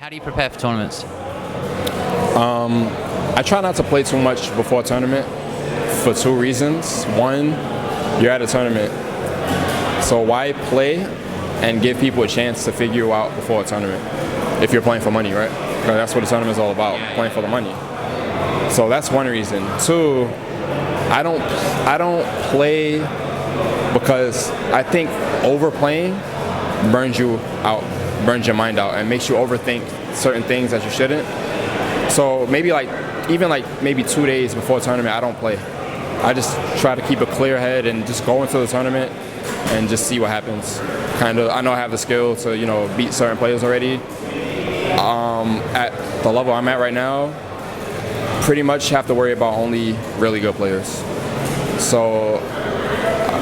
How do you prepare for tournaments? I try not to play too much before a tournament for two reasons. One, you're at a tournament, so why play and give people a chance to figure you out before a tournament if you're playing for money, right? Because that's what the tournament is all about, playing for the money. So that's one reason. Two, I don't play because I think overplaying burns you out, burns your mind out, and makes you overthink certain things that you shouldn't. So maybe maybe 2 days before a tournament, I don't play. I just try to keep a clear head and just go into the tournament and just see what happens. I know I have the skill to beat certain players already. At the level I'm at right now, pretty much have to worry about only really good players. So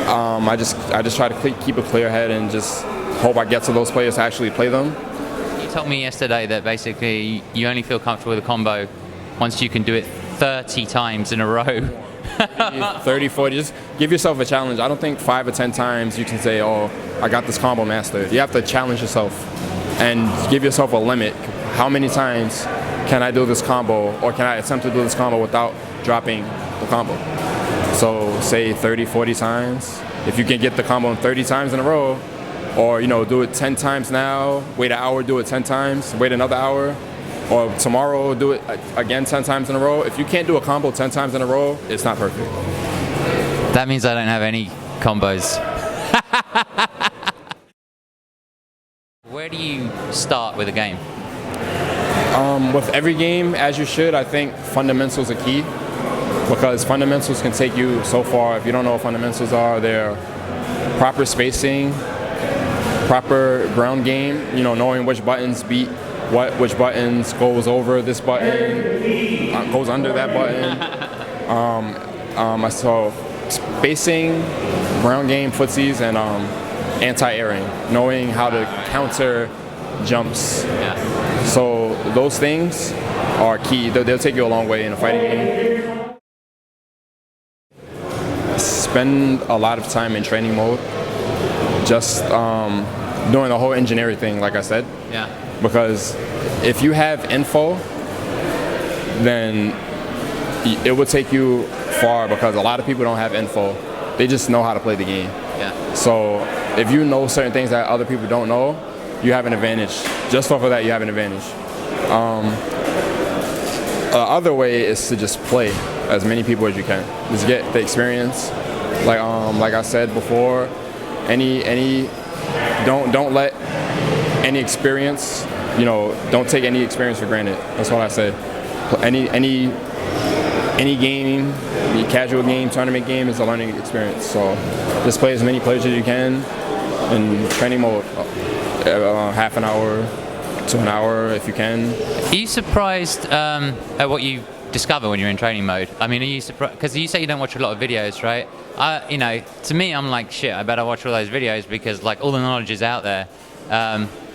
I just try to keep a clear head and just hope I get to those players to actually play them. You told me yesterday that basically you only feel comfortable with a combo once you can do it 30 times in a row. 30, 40, just give yourself a challenge. I don't think 5 or 10 times you can say, oh, I got this combo mastered. You have to challenge yourself and give yourself a limit. How many times can I do this combo, or can I attempt to do this combo without dropping the combo? So say 30, 40 times. If you can get the combo 30 times in a row, or do it 10 times now, wait an hour, do it 10 times, wait another hour, or tomorrow do it again 10 times in a row. If you can't do a combo 10 times in a row, it's not perfect. That means I don't have any combos. Where do you start with a game? With every game, as you should, I think fundamentals are key, because fundamentals can take you so far. If you don't know what fundamentals are, they're proper spacing, proper ground game, knowing which buttons beat which buttons, goes over this button, goes under that button. So spacing, ground game, footsies, and anti-airing, knowing how to counter jumps. Yeah. So those things are key. They'll take you a long way in a fighting game. Spend a lot of time in training mode, just doing the whole engineering thing, like I said. Yeah. Because if you have info, then it will take you far, because a lot of people don't have info. They just know how to play the game. Yeah. So if you know certain things that other people don't know, you have an advantage. Just off of that, you have an advantage. The other way is to just play as many people as you can. Just get the experience. Like I said before, don't let any experience, don't take any experience for granted. That's what I said. Any game, casual game, tournament game is a learning experience. So just play as many players as you can in training mode, half an hour to an hour if you can. Are you surprised at what you discover when you're in training mode? I mean, are you surprised? Because you say you don't watch a lot of videos, right? To me, I'm like, shit, I better watch all those videos because all the knowledge is out there.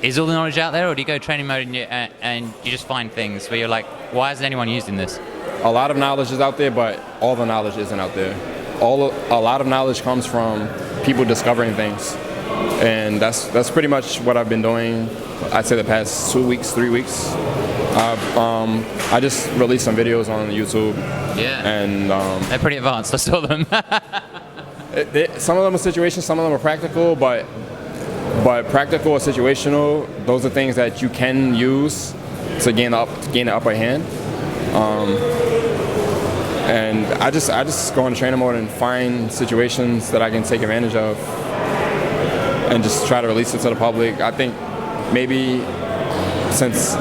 Is all the knowledge out there, or do you go training mode and you just find things where you're like, why isn't anyone using this? A lot of knowledge is out there, but all the knowledge isn't out there. A lot of knowledge comes from people discovering things, and that's pretty much what I've been doing. I'd say the past 2 weeks, 3 weeks. I just released some videos on YouTube. Yeah. And they're pretty advanced. I saw them. Some of them are situations, some of them are practical, but practical or situational, those are things that you can use to gain the upper hand. And I just go into training mode and find situations that I can take advantage of and just try to release it to the public. I think maybe since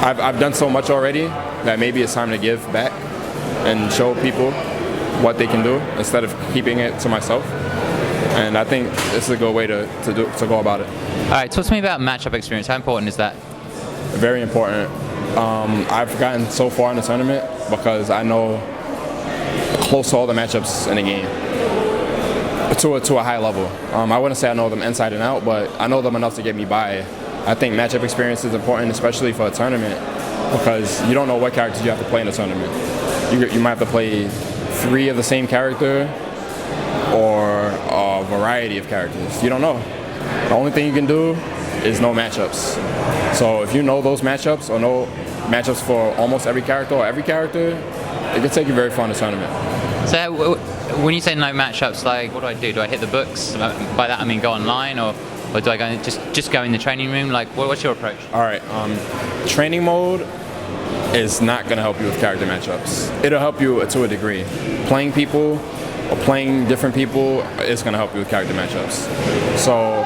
I've done so much already, that maybe it's time to give back and show people what they can do instead of keeping it to myself. And I think this is a good way to go about it. All right, talk to me about matchup experience. How important is that? Very important. I've gotten so far in the tournament because I know close to all the matchups in the game to a high level. I wouldn't say I know them inside and out, but I know them enough to get me by. I think matchup experience is important, especially for a tournament, because you don't know what characters you have to play in a tournament. You might have to play 3 of the same character or a variety of characters. You don't know. The only thing you can do is no matchups. So if you know those matchups or know matchups for almost every character or every character, it can take you very far in the tournament. So when you say no matchups, like what do? Do I hit the books? By that I mean go online, or do I go just go in the training room? Like what's your approach? All right, training mode is not going to help you with character matchups. It'll help you to a degree. Playing people or playing different people is going to help you with character matchups. So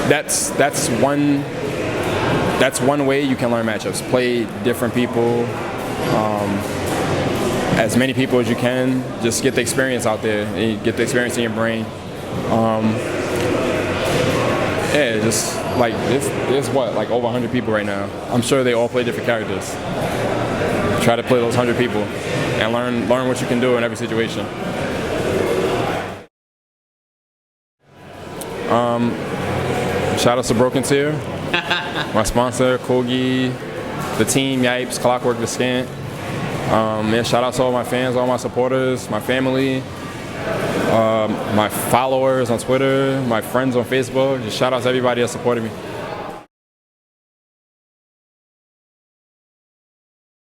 that's one way you can learn matchups. Play different people, as many people as you can. Just get the experience out there. And get the experience in your brain. Yeah, just like there's what, like over 100 people right now. I'm sure they all play different characters. Try to play those 100 people and learn what you can do in every situation. Shout out to Broken Tier, my sponsor, Kogi, the team, Yipes, Clockwork, The Scant. Yeah, shout out to all my fans, all my supporters, my family, my followers on Twitter, my friends on Facebook. Just shout out to everybody that supported me.